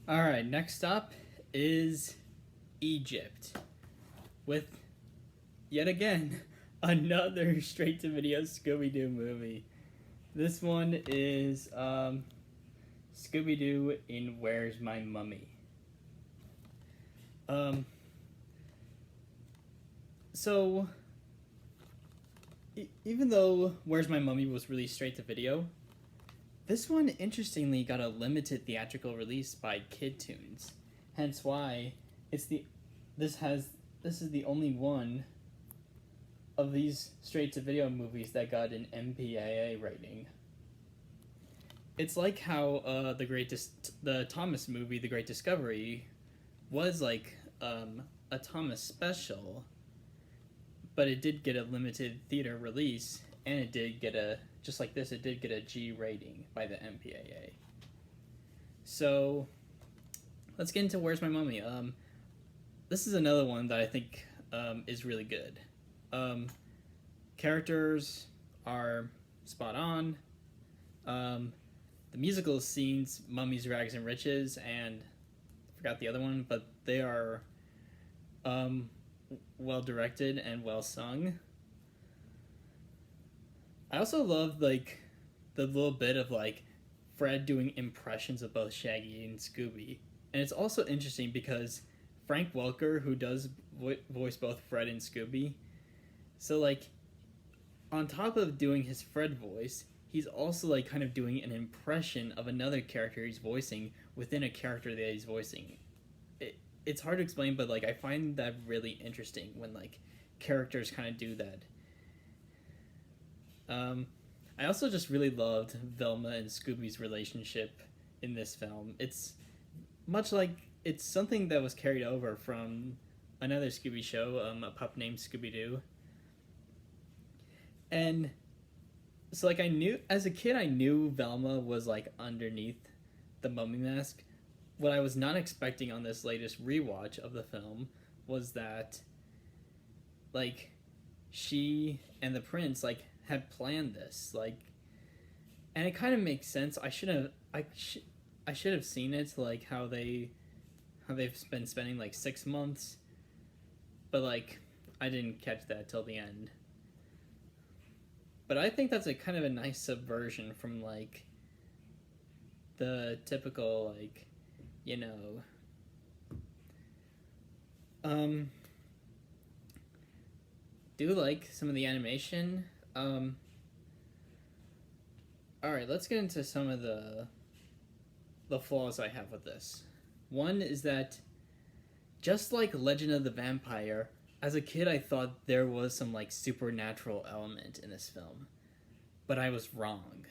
Alright, next up is Egypt. With, yet again, another straight to video Scooby-Doo movie. This one is Scooby-Doo in Where's My Mummy? Um, so, even though Where's My Mummy was released straight to video, this one interestingly got a limited theatrical release by Kid Toons. Hence why it's the this has this is the only one of these straight to video movies that got an MPAA rating. It's like how the Thomas movie, The Great Discovery, was like a Thomas special, but it did get a limited theater release, and it did get a just like this. It did get a G rating by the MPAA. So let's get into Where's My Mummy. This is another one that I think is really good. Characters are spot on. The musical scenes, Mummies, Rags, and Riches, and I forgot the other one, but they are well directed and well sung. I also love like the little bit of like Fred doing impressions of both Shaggy and Scooby, and it's also interesting because Frank Welker, who does voice both Fred and Scooby, so like on top of doing his Fred voice, he's also like kind of doing an impression of another character he's voicing within a character that he's voicing. It's hard to explain, but like I find that really interesting when like characters kind of do that. I also just really loved Velma and Scooby's relationship in this film. It's much like it's something that was carried over from another Scooby show, a pup named Scooby-Doo. And so like I knew as a kid, I knew Velma was like underneath the mummy mask. What I was not expecting on this latest rewatch of the film was that like she and the prince like had planned this, like, and it kind of makes sense. I should have seen it, like how they've been spending like 6 months, but like I didn't catch that till the end. But I think that's a kind of a nice subversion from like the typical like, you know, do like some of the animation. Alright, let's get into some of the flaws I have with this. One is that, just like Legend of the Vampire, as a kid I thought there was some like supernatural element in this film, but I was wrong.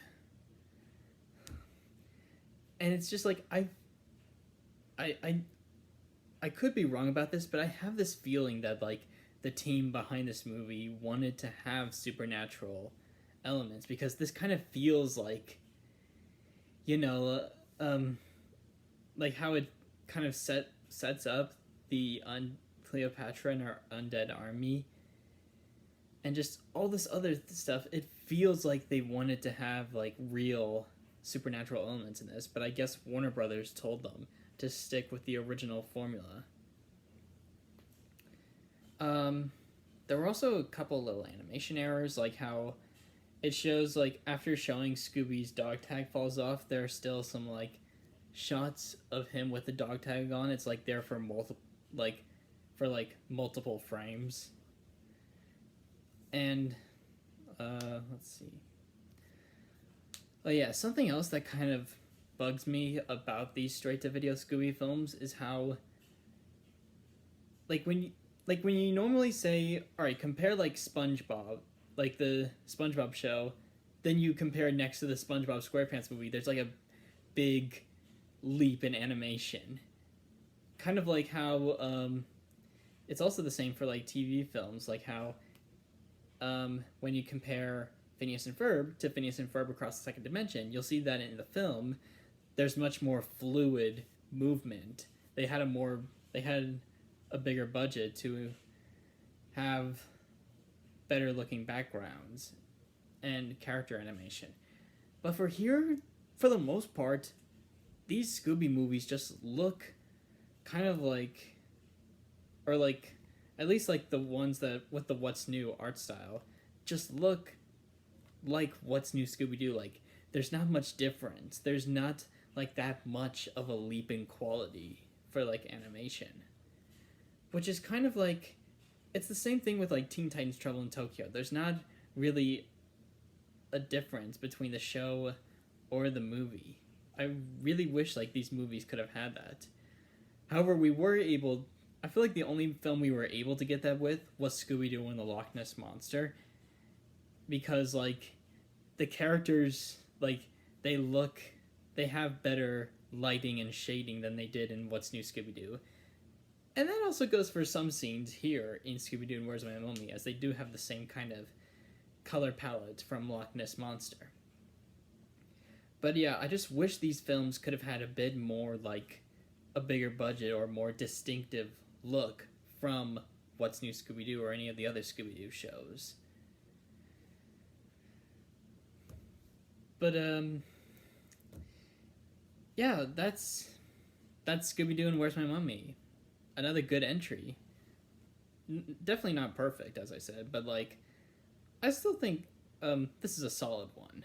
And it's just like I could be wrong about this, but I have this feeling that like the team behind this movie wanted to have supernatural elements, because this kind of feels like, you know, like how it kind of sets up the Cleopatra and her undead army, and just all this other stuff. It feels like they wanted to have like real supernatural elements in this, but I guess Warner Brothers told them to stick with the original formula. There were also a couple little animation errors, like how it shows like after showing Scooby's dog tag falls off, there are still some like shots of him with the dog tag on. It's like there for multiple frames. And let's see. Oh yeah, something else that kind of bugs me about these straight to video Scooby films is how like when you normally say, all right, compare like SpongeBob, like the SpongeBob show, then you compare next to the SpongeBob SquarePants movie, there's like a big leap in animation. Kind of like how it's also the same for like TV films, like how when you compare Phineas and Ferb to Phineas and Ferb Across the Second Dimension, you'll see that in the film there's much more fluid movement. They had a bigger budget to have better looking backgrounds and character animation. But for here, for the most part, these Scooby movies just look kind of like, or like, at least like the ones that with the What's New art style, just look like What's New Scooby-Doo. Like, there's not much difference. There's not like that much of a leap in quality for like animation, which is kind of like, it's the same thing with like Teen Titans Trouble in Tokyo. There's not really a difference between the show or the movie. I really wish like these movies could have had that. However, we were able, I feel like the only film we were able to get that with was Scooby-Doo and the Loch Ness Monster, because like the characters, like they have better lighting and shading than they did in What's New Scooby-Doo. And that also goes for some scenes here in Scooby-Doo and Where's My Mummy, as they do have the same kind of color palette from Loch Ness Monster. But yeah, I just wish these films could have had a bit more like a bigger budget or more distinctive look from What's New Scooby-Doo or any of the other Scooby-Doo shows. But yeah, that's Scooby-Doo and Where's My Mummy. Another good entry. Definitely not perfect, as I said, but like I still think this is a solid one.